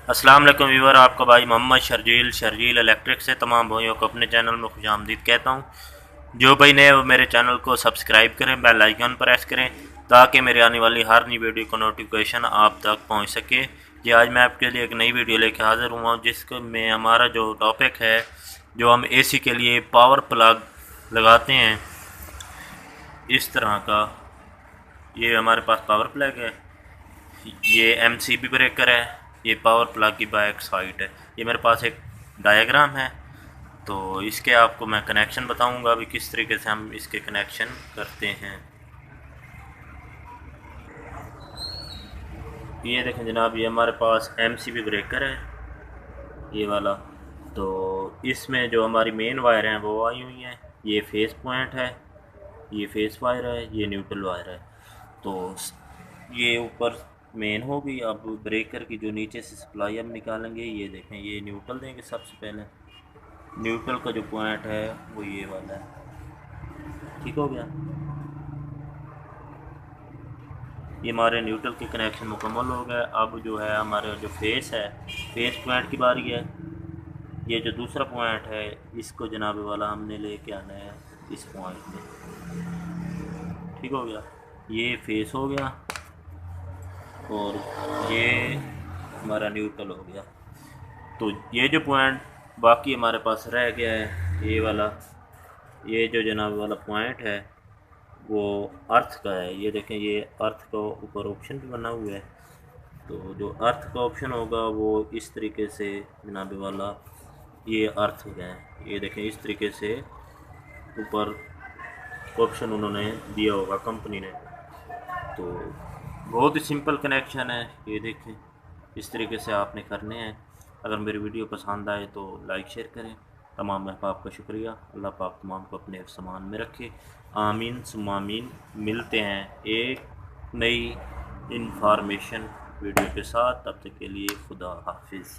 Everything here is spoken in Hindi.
अस्सलाम वालेकुम व्यूवर, आपका भाई मोहम्मद शर्जील इलेक्ट्रिक से तमाम भाइयों को अपने चैनल में खुशामदीद कहता हूँ। जो भाई नए वो मेरे चैनल को सब्सक्राइब करें, बेल आइकन प्रेस करें ताकि मेरे आने वाली हर नई वीडियो का नोटिफिकेशन आप तक पहुँच सके। जी आज मैं आपके लिए एक नई वीडियो लेकर हाज़िर हुआ हूँ जिसमें हमारा जो टॉपिक है, जो हम एसी के लिए पावर प्लग लगाते हैं इस तरह का। ये हमारे पास पावर प्लग है, ये एमसीबी ब्रेकर है, ये पावर प्लग की बैक साइड है। ये मेरे पास एक डायग्राम है, तो इसके आपको मैं कनेक्शन बताऊंगा अभी किस तरीके से हम इसके कनेक्शन करते हैं। ये देखें जनाब, ये हमारे पास एमसीबी ब्रेकर है ये वाला। तो इसमें जो हमारी मेन वायर हैं वो आई हुई हैं। ये फेस पॉइंट है, ये फेस वायर है, ये न्यूट्रल वायर है। तो ये ऊपर मेन होगी। अब ब्रेकर की जो नीचे से सप्लाई हम निकालेंगे, ये देखें ये न्यूट्रल देंगे सबसे पहले। न्यूट्रल का जो पॉइंट है वो ये वाला है, ठीक हो गया। ये हमारे न्यूट्रल के कनेक्शन मुकम्मल हो गए। अब जो है हमारे जो फेस है, फेस पॉइंट की बारी है। ये जो दूसरा पॉइंट है इसको जनाब वाला हमने लेके आना है इस पॉइंट पे, ठीक हो गया। ये फेस हो गया और ये हमारा न्यूट्रल हो गया। तो ये जो पॉइंट बाकी हमारे पास रह गया है ये वाला, ये जो जनाब वाला पॉइंट है वो अर्थ का है। ये देखें ये अर्थ का ऊपर ऑप्शन भी बना हुआ है। तो जो अर्थ का ऑप्शन होगा वो इस तरीके से जनाब वाला ये अर्थ हो गया है। ये देखें इस तरीके से ऊपर ऑप्शन उन्होंने दिया होगा कंपनी ने। तो बहुत ही सिंपल कनेक्शन है, ये देखें इस तरीके से आपने करने हैं। अगर मेरी वीडियो पसंद आए तो लाइक शेयर करें। तमाम अहबाब का शुक्रिया। अल्लाह पाक तमाम को अपने सामान में रखे, आमीन सुम्मा आमीन। मिलते हैं एक नई इंफॉर्मेशन वीडियो के साथ, तब तक के लिए खुदा हाफिज़।